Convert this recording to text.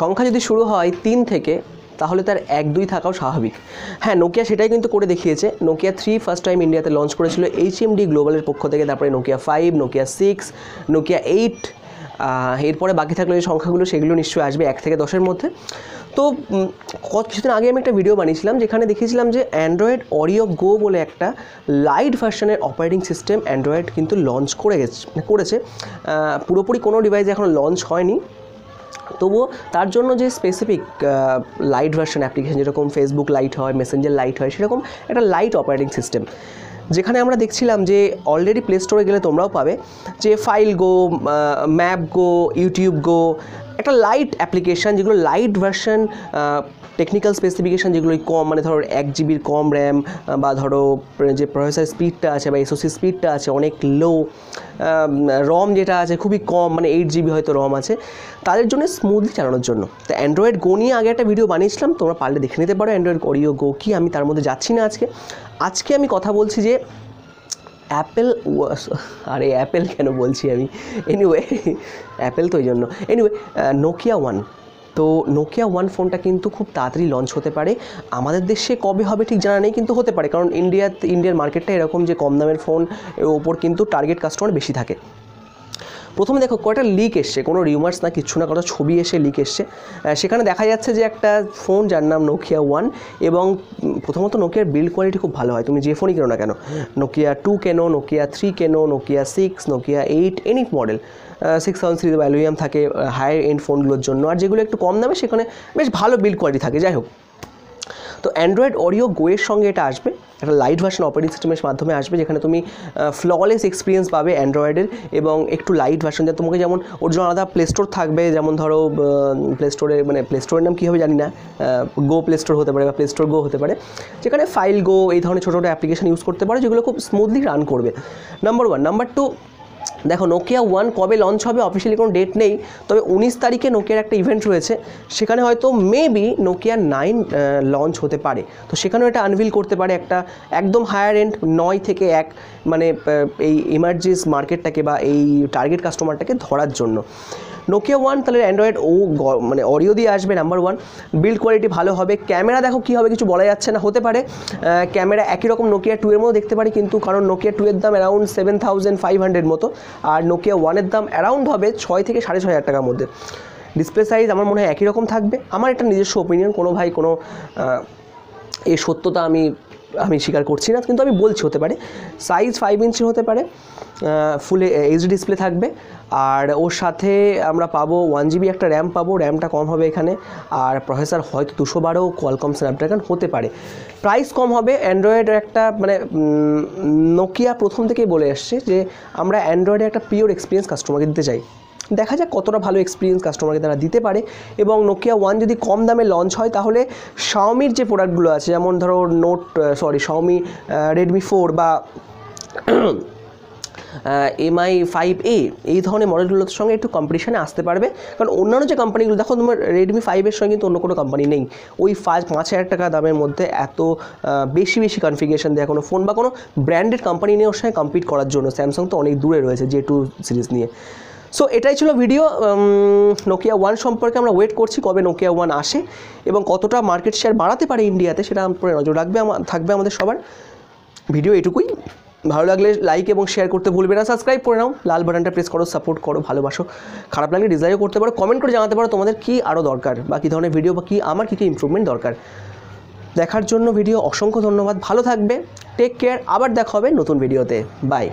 সংখ্যা যদি শুরু হয় 3 থেকে তাহলে তার 1-2 থাকাও স্বাভাবিক। হ্যাঁ, নোকিয়া সেটাই কিন্তু করে দেখিয়েছে। নোকিয়া 3 ফার্স্ট টাইম ইন্ডিয়াতে লঞ্চ করেছিল HMD গ্লোবালের পক্ষ থেকে, তারপরে নোকিয়া 5, নোকিয়া 6, নোকিয়া 8, এরপরে বাকি থাকলে যে সংখ্যাগুলো সেগুলো নিশ্চয়ই আসবে 1 থেকে 10-এর মধ্যে। তো কিছুদিন আগে আমি একটা ভিডিও বানিয়েছিলাম যেখানে দেখিয়েছিলাম যে অ্যান্ড্রয়েড অরিও গো বলে একটা লাইট ভার্সনের অপারেটিং সিস্টেম অ্যান্ড্রয়েড কিন্তু লঞ্চ করেছে। পুরোপুরি কোনো ডিভাইসে এখনও লঞ্চ হয়নি, তবুও তার জন্য যে স্পেসিফিক লাইট ভার্সন অ্যাপ্লিকেশন, যেরকম ফেসবুক লাইট হয়, মেসেঞ্জার লাইট হয়, সেরকম একটা লাইট অপারেটিং সিস্টেম, যেখানে আমরা দেখছিলাম যে অলরেডি প্লে স্টোরে গেলে তোমরাও পাবে যে ফাইল গো, ম্যাপ গো, ইউটিউব গো, একটা লাইট অ্যাপ্লিকেশান যেগুলো লাইট ভার্সন, টেকনিক্যাল স্পেসিফিকেশান যেগুলো কম, মানে ধরো 1 জিবির কম র্যাম, বা ধরো যে প্রসেসর স্পিডটা আছে বা SoC স্পিডটা আছে অনেক লো, রম যেটা আছে খুবই কম, মানে 8 জিবি হয়তো রম আছে, তাদের জন্য স্মুথলি চালানোর জন্য। তো অ্যান্ড্রয়েড গো নিয়ে আগে একটা ভিডিও বানিয়েছিলাম, তোমরা পারলে দেখে নিতে পারো অ্যান্ড্রয়েড অরিও গো কি, আমি তার মধ্যে যাচ্ছি না আজকে আমি কথা বলছি যে অ্যাপেল, আরে অ্যাপেল কেন বলছি আমি, এনিওয়ে অ্যাপেল তো ওই জন্য, এনিওয়ে নোকিয়া 1। তো নোকিয়া 1 ফোনটা কিন্তু খুব তাড়াতাড়ি লঞ্চ হতে পারে। আমাদের দেশে কবে হবে ঠিক জানা নেই, কিন্তু হতে পারে, কারণ ইন্ডিয়ার মার্কেটটা এরকম যে কম দামের ফোন এর ওপর কিন্তু টার্গেট কাস্টমার বেশি থাকে। প্রথমে দেখো কয়টা লিক এসছে, কোনো রিউমার্স না, কিচ্ছু না, কটা ছবি এসে লিক এসছে। সেখানে দেখা যাচ্ছে যে একটা ফোন যার নাম নোকিয়া 1, এবং প্রথমত নোকিয়ার বিল্ড কোয়ালিটি খুব ভালো হয়, তুমি যে ফোনই কেনো না কেন, নোকিয়া 2 কেনো, নোকিয়া 3 কেনো, Nokia 6, Nokia 8, any model 6000 series ভ্যালুয়াম থাকে হায়ার এন্ড ফোনগুলোর জন্য, আর যেগুলো একটু কম দামে সেখানে বেশ ভালো বিল্ড কোয়ালিটি থাকে। যাই হোক, তো অ্যান্ড্রয়েড অরিও গোয়ের সঙ্গে এটা আসবে, একটা লাইট ভার্সন অপারেটিং সিস্টেমের মাধ্যমে আসবে, যেখানে তুমি ফ্ললেস এক্সপিরিয়েন্স পাবে অ্যান্ড্রয়েডের, এবং একটু লাইট ভার্সন, যা তোমাকে যেমন ওর জন্য আলাদা প্লে স্টোর থাকবে, যেমন ধরো প্লে স্টোরে, মানে প্লে স্টোরের নাম কী হবে জানি না, গো প্লে স্টোর হতে পারে বা প্লে স্টোর গো হতে পারে, যেখানে ফাইল গো এই ধরনের ছোটো ছোটো অ্যাপ্লিকেশন ইউজ করতে পারো, যেগুলো খুব স্মুথলি রান করবে। নাম্বার 1। নাম্বার 2, দেখো নোকিয়া 1 কবে লঞ্চ হবে অফিসিয়ালি কোনো ডেট নেই, তবে 19 তারিখে নোকিয়ার একটা ইভেন্ট রয়েছে, সেখানে হয়তো মেবি নোকিয়া 9 লঞ্চ হতে পারে। তো সেখানেও এটা আনভিল করতে পারে একটা একদম হায়ার এন্ড 9 থেকে 1, মানে এই ইমার্জিস মার্কেটটাকে বা এই টার্গেট কাস্টমারটাকে ধরার জন্য। নোকিয়া 1 তাহলে অ্যান্ড্রয়েড মানে অরিও দিয়ে আসবে। নাম্বার 1, বিল্ড কোয়ালিটি ভালো হবে। ক্যামেরা দেখো কী হবে কিছু বলা যাচ্ছে না, হতে পারে ক্যামেরা একই রকম নোকিয়া 2 এর মতো দেখতে পারি, কিন্তু কারণ নোকিয়া 2 এর দাম অ্যারাউন্ড 7500 মতো, আর নোকিয়া 1 এর দাম অ্যারাউন্ড হবে 6 থেকে 6500 টাকার মধ্যে। ডিসপ্লে সাইজ আমার মনে হয় একই রকম থাকবে, আমার একটা নিজস্ব ওপিনিয়ন, কোনো এই সত্যতা আমি স্বীকার করছি না, কিন্তু আমি বলছি হতে পারে। সাইজ 5 ইঞ্চি হতে পারে, ফুল এইচডি ডিসপ্লে থাকবে, আর ওর সাথে আমরা পাবো 1 জিবি একটা র্যাম পাবো, র্যামটা কম হবে এখানে, আর প্রসেসর হয়তো 212 কোয়ালকম স্ন্যাপড্রাগন হতে পারে। প্রাইস কম হবে। অ্যান্ড্রয়েডের একটা মানে নোকিয়া প্রথম থেকেই বলে আসছে যে আমরা অ্যান্ড্রয়েডের একটা পিওর এক্সপিরিয়েন্স কাস্টমারকে দিতে চাই, দেখা যাক কতটা ভালো এক্সপিরিয়েন্স কাস্টমারকে তারা দিতে পারে। এবং নোকিয়া 1 যদি কম দামে লঞ্চ হয় তাহলে শাওমির যে প্রোডাক্টগুলো আছে, যেমন ধরো শাওমি রেডমি 4 বা MI 5A এই ধরনের মডেলগুলোর সঙ্গে একটু কম্পিটিশানে আসতে পারবে, কারণ অন্যান্য যে কোম্পানিগুলো দেখো, তোমার রেডমি 5 এর সঙ্গে কিন্তু অন্য কোনো কোম্পানি নেই ওই 5,000 টাকা দামের মধ্যে এত বেশি কনফিগারেশন দেওয়া কোনো ফোন বা কোনো ব্র্যান্ডেড কোম্পানি নিয়ে ওর সঙ্গে কম্পিট করার জন্য। স্যামসাং তো অনেক দূরে রয়েছে J2 সিরিজ নিয়ে। সো এটাই ছিল ভিডিও নোকিয়া 1 সম্পর্কে। আমরা ওয়েট করছি কবে নোকিয়া 1 আসে এবং কতটা মার্কেট শেয়ার বাড়াতে পারে ইন্ডিয়াতে, সেটা উপরে নজর থাকবে আমাদের সবার। ভিডিও এটুকুই, ভালো লাগলে লাইক এবং শেয়ার করতে ভুলবে না, সাবস্ক্রাইব করে নাও, লাল বাটনটা প্রেস করো, সাপোর্ট করো, ভালোবাসো। খারাপ লাগলে ডিসলাইকও করতে পারো, কমেন্ট করে জানাতে পারো তোমাদের কী আরও দরকার বা কী ধরনের ভিডিও বা আমার কী ইমপ্রুভমেন্ট দরকার। দেখার জন্য ভিডিও অসংখ্য ধন্যবাদ, ভালো থাকবে, টেক কেয়ার, আবার দেখা হবে নতুন ভিডিওতে, বাই।